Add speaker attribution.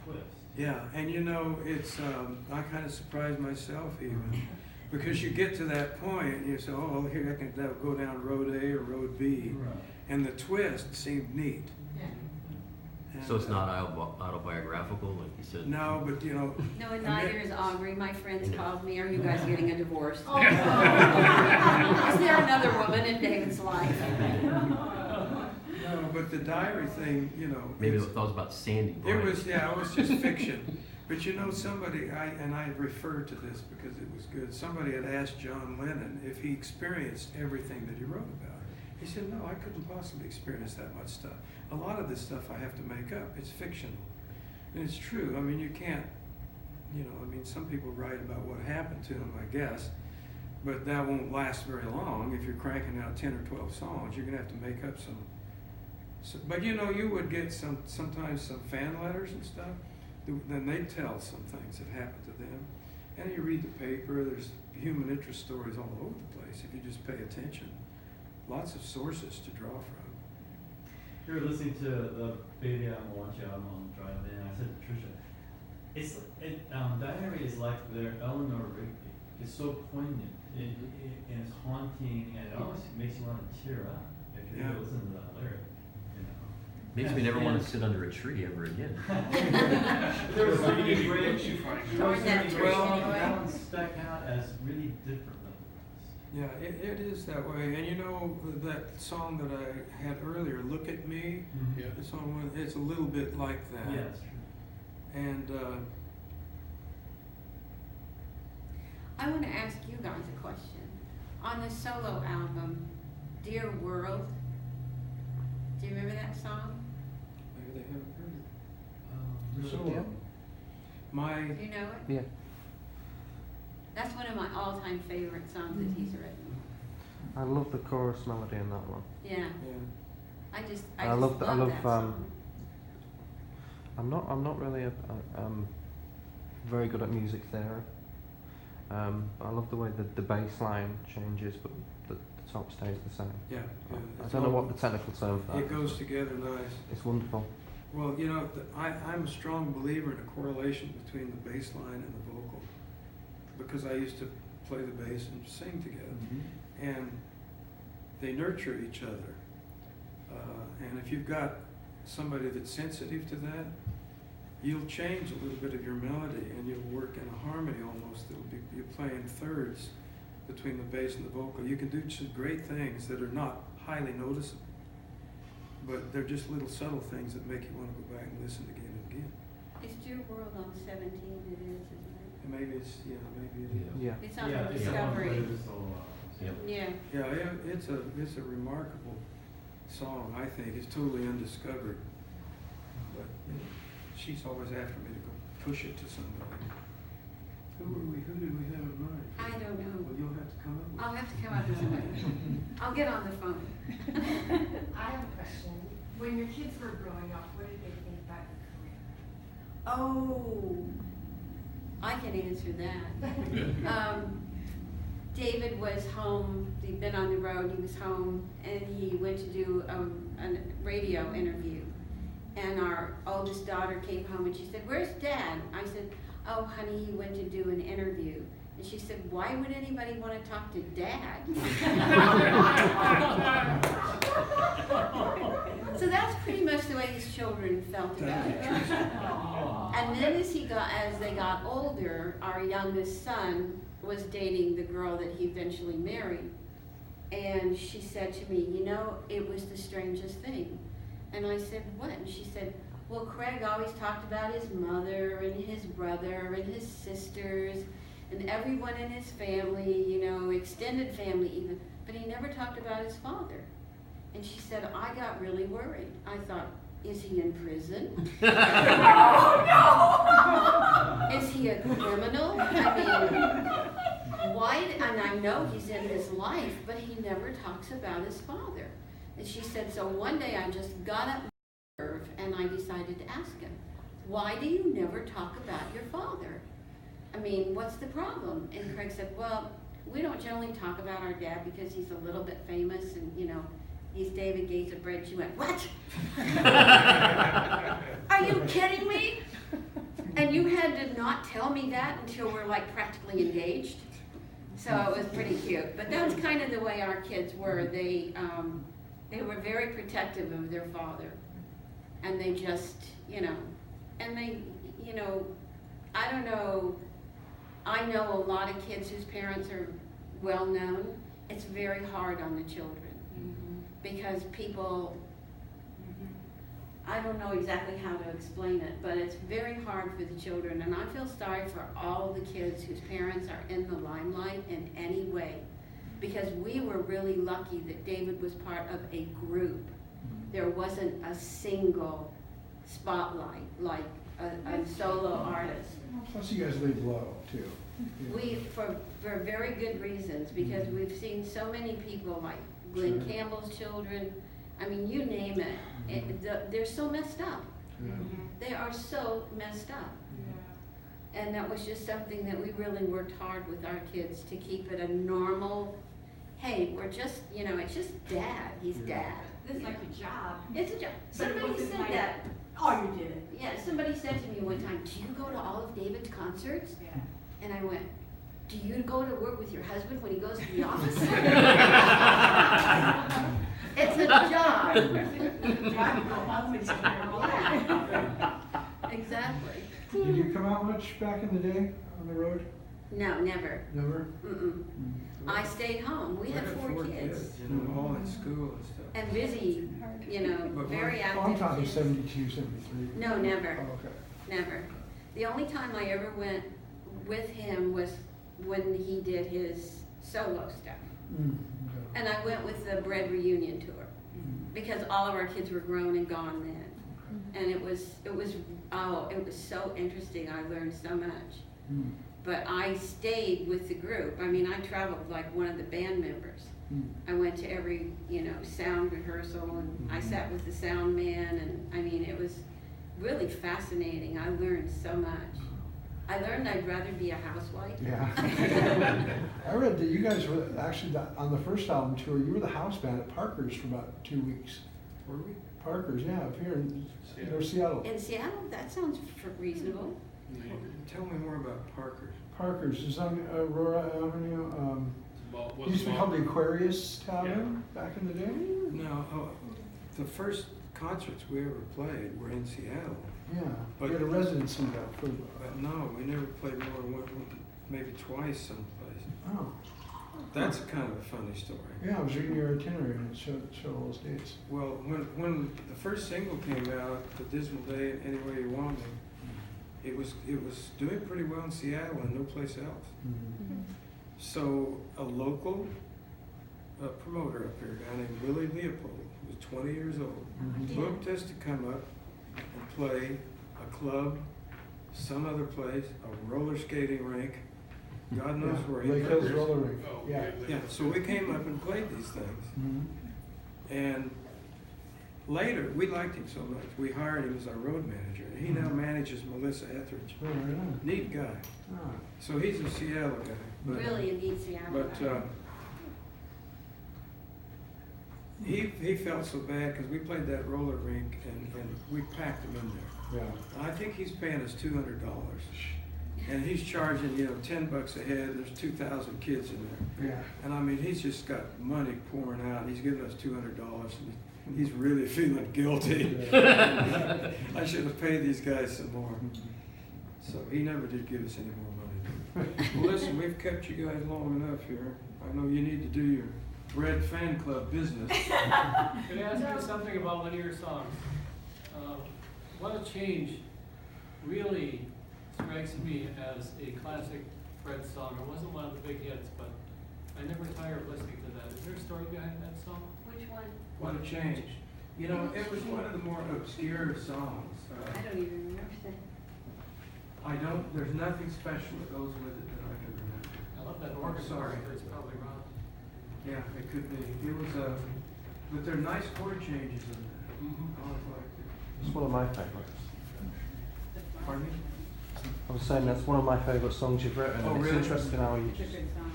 Speaker 1: twist.
Speaker 2: Yeah, and you know, it's, I kind of surprised myself even, because you get to that point, and you say, oh, here I can go down road A or road B,
Speaker 1: Right.
Speaker 2: and the twist seemed neat. And,
Speaker 3: So it's not autobiographical, like you said?
Speaker 2: No, but you know.
Speaker 4: No, and neither is Aubrey. My friends
Speaker 3: Yeah.
Speaker 4: called me, are you guys getting a divorce?
Speaker 5: Oh.
Speaker 4: Is there another woman in David's life?
Speaker 2: No, but the diary thing, you know.
Speaker 3: Maybe
Speaker 2: it's-
Speaker 3: that was about Sandy.
Speaker 2: It was, yeah, it was just fiction. But you know, somebody, I referred to this because it was good. Somebody had asked John Lennon if he experienced everything that he wrote about. He said, no, I couldn't possibly experience that much stuff. A lot of this stuff I have to make up. It's fictional. And it's true. I mean, you can't, you know, I mean, some people write about what happened to them, I guess. But that won't last very long. If you're cranking out 10 or 12 songs, you're going to have to make up some. But you know, you would get sometimes some fan letters and stuff. Then they tell some things that happened to them. And you read the paper, there's human interest stories all over the place if you just pay attention. Lots of sources to draw from.
Speaker 1: You were listening to the Baby I Want You album on the drive in. I said to Trisha, Diary is like their Eleanor Rigby. It's so poignant and it's haunting, and it almost makes you want to tear up if you really listen to that lyric.
Speaker 3: Makes me never want to sit under a tree ever again.
Speaker 1: There was so many great.
Speaker 4: Toward that tree anyway.
Speaker 1: That one stuck out as really different than the rest.
Speaker 2: Yeah, it is that way. And you know, that song that I had earlier, Look at Me,
Speaker 1: Yeah.
Speaker 2: the song, it's a little bit like that.
Speaker 1: Yeah, that's true.
Speaker 2: And
Speaker 4: I want to ask you guys a question. On the solo album, Dear World, do you remember that song?
Speaker 2: maybe they haven't heard it.
Speaker 1: Really?
Speaker 2: Solo. My,
Speaker 4: Do you know it?
Speaker 6: Yeah.
Speaker 4: That's one of my all-time favorite songs that he's written.
Speaker 6: I love the chorus melody in that one.
Speaker 4: Yeah,
Speaker 2: yeah.
Speaker 4: I just
Speaker 6: I
Speaker 4: love
Speaker 6: love
Speaker 4: that song.
Speaker 6: I'm not really very good at music theory. I love the way the bass line changes, but the top stays the same.
Speaker 2: Yeah.
Speaker 6: I don't know what the technical term for that
Speaker 2: It goes together nice.
Speaker 6: It's wonderful.
Speaker 2: Well, you know, I'm a strong believer in a correlation between the bass line and the vocal, because I used to play the bass and sing together, and they nurture each other. And if you've got somebody that's sensitive to that, you'll change a little bit of your melody, and you'll work in a harmony almost. It'll be, you're playing thirds between the bass and the vocal. You can do some great things that are not highly noticeable, but they're just little subtle things that make you want to go back and listen again and again.
Speaker 4: It's Dear World on 17, it is, isn't it?
Speaker 2: And maybe it's, yeah, maybe it is.
Speaker 6: Yeah.
Speaker 4: It's on
Speaker 1: Yeah,
Speaker 4: the
Speaker 1: it's
Speaker 4: Discovery.
Speaker 1: one of the solo albums.
Speaker 3: Yep.
Speaker 4: Yeah.
Speaker 2: Yeah, it's a remarkable song, I think. It's totally undiscovered. But you know, she's always after me to go push it to somebody. Who did we have in mind?
Speaker 4: I don't know.
Speaker 2: Well, you'll have to come up with
Speaker 4: I'll have to come up with somebody. I'll get on the phone.
Speaker 5: I have a question. When your kids were growing up, what did they think about your career?
Speaker 4: Oh, I can answer that. David was home, he'd been on the road, he was home, and he went to do a radio interview. And our oldest daughter came home and she said, "Where's Dad?" I said, "Oh, honey, he went to do an interview." And she said, "Why would anybody want to talk to Dad?" So that's pretty much the way his children felt about it. And then as they got older, our youngest son was dating the girl that he eventually married. And she said to me, "You know, it was the strangest thing." And I said, "What?" And she said, "Well, Craig always talked about his mother and his brother and his sisters and everyone in his family, you know, extended family even, but he never talked about his father." And she said, "I got really worried. I thought, is he in prison? Is he a criminal? I mean, why?" And I know he's in his life, but he never talks about his father. And she said, so one day I just got up my nerve and I decided to ask him, "Why do you never talk about your father? I mean, what's the problem?" And Craig said, "Well, we don't generally talk about our dad because he's a little bit famous and, you know, he's David Gates of Bread." She went, "What? Are you kidding me?" you had to not tell me that until we're like practically engaged. So it was pretty cute. But that's kind of the way our kids were. They were very protective of their father. And they just, you know, and they, you know, I don't know, I know a lot of kids whose parents are well known. It's very hard on the children because people, I don't know exactly how to explain it, but it's very hard for the children. And I feel sorry for all the kids whose parents are in the limelight in any way, because we were really lucky that David was part of a group. There wasn't a single spotlight like a solo artist.
Speaker 7: Plus you guys laid low too.
Speaker 4: We, for very good reasons, because we've seen so many people like Glenn
Speaker 7: Sure.
Speaker 4: Campbell's children. I mean, you name it. They're so messed up.
Speaker 7: Yeah.
Speaker 4: They are so messed up. And that was just something that we really worked hard with our kids to keep it a normal, hey, we're just, you know, it's just dad. He's dad.
Speaker 5: This is like a job.
Speaker 4: It's a job.
Speaker 5: But it
Speaker 4: Somebody
Speaker 5: wasn't
Speaker 4: said
Speaker 5: like-
Speaker 4: that.
Speaker 5: Oh, you did it.
Speaker 4: Yeah, somebody said to me one time, do you go to all of David's concerts?
Speaker 5: Yeah.
Speaker 4: And I went, do you go to work with your husband when he goes to the office? It's a job. Exactly.
Speaker 7: Did you come out much back in the day on the road?
Speaker 4: No, never.
Speaker 7: Never?
Speaker 4: Mm-mm. I stayed home. We had four kids.
Speaker 2: You know, all in school and stuff.
Speaker 4: And busy, you know,
Speaker 2: But
Speaker 4: very
Speaker 7: Oh, I'm
Speaker 4: active
Speaker 7: talking
Speaker 4: kids.
Speaker 7: 72, 73.
Speaker 4: No, never.
Speaker 7: Oh, okay.
Speaker 4: Never. The only time I ever went with him was when he did his solo stuff.
Speaker 7: Okay.
Speaker 4: And I went with the Bread Reunion tour because all of our kids were grown and gone then. And it was so interesting. I learned so much.
Speaker 7: Mm.
Speaker 4: But I stayed with the group. I mean, I traveled like one of the band members. I went to every, you know, sound rehearsal, and I sat with the sound man, and I mean, it was really fascinating. I learned so much. I learned I'd rather be a housewife.
Speaker 7: Yeah. I read that you guys were actually on the first album tour, you were the house band at Parker's for about 2 weeks.
Speaker 2: Were we?
Speaker 7: Parker's, yeah, up here in Seattle.
Speaker 4: In Seattle, that sounds reasonable.
Speaker 2: Tell me more about Parker's.
Speaker 7: Parker's is on Aurora Avenue.
Speaker 8: Well,
Speaker 7: Used to be called the Aquarius Tavern back in the day.
Speaker 2: No, the first concerts we ever played were in Seattle.
Speaker 7: Yeah,
Speaker 2: But-
Speaker 7: we had a residency though. For,
Speaker 2: But no, we never played more than one, maybe twice someplace.
Speaker 7: oh,
Speaker 2: That's kind of a funny story.
Speaker 7: yeah, I was reading your itinerary and it showed all those dates.
Speaker 2: Well, when the first single came out, The Dismal Day, Any Way You Want Me, it was doing pretty well in Seattle and no place else.
Speaker 7: Mm-hmm.
Speaker 2: So a local promoter up here, a guy named Willie Leopold, who was 20 years old,
Speaker 7: Mhm.
Speaker 2: booked us to come up and play a club, some other place, a roller skating rink, God knows
Speaker 7: Yeah,
Speaker 2: where.
Speaker 7: Lake Hills Roller Rink.
Speaker 8: Oh,
Speaker 7: Yeah.
Speaker 2: Yeah, so we came up and played these things.
Speaker 7: Mhm.
Speaker 2: And later, we liked him so much, we hired him as our road manager. And he now manages Melissa Etheridge.
Speaker 7: Oh, right on.
Speaker 2: Neat guy.
Speaker 7: Ah.
Speaker 2: So he's a Seattle guy. But,
Speaker 4: Really, in East Seattle.
Speaker 2: But he felt so bad because we played that roller rink and we packed him in there.
Speaker 7: Yeah.
Speaker 2: I think he's paying us $200. And he's charging, you know, $10 a head. There's 2,000 kids in there.
Speaker 7: Yeah.
Speaker 2: And I mean, he's just got money pouring out. He's giving us $200, and he's really feeling guilty. I should have paid these guys some more. So he never did give us any more money. Well, listen, we've kept you guys long enough here. I know you need to do your Red Fan Club business.
Speaker 8: Can I ask you something about one of your songs? What a Change really strikes me as a classic Fred song. It wasn't one of the big hits, but I never tire of listening to that. Is there a story behind that song?
Speaker 4: Which one?
Speaker 2: What a change. You know, it was one of the more obscure songs.
Speaker 4: I don't even remember that.
Speaker 2: There's nothing special that goes with it that I can remember.
Speaker 8: I love that organ
Speaker 2: Sorry.
Speaker 8: part, but it's probably wrong.
Speaker 2: Yeah, it could be. It was but there are nice chord changes in there. I always liked it.
Speaker 6: It's one of my favourites.
Speaker 2: Pardon me?
Speaker 6: I was saying that's one of my favourite songs you've written.
Speaker 2: Oh,
Speaker 6: and
Speaker 2: really?
Speaker 6: It's interesting how you,
Speaker 4: It's a good song.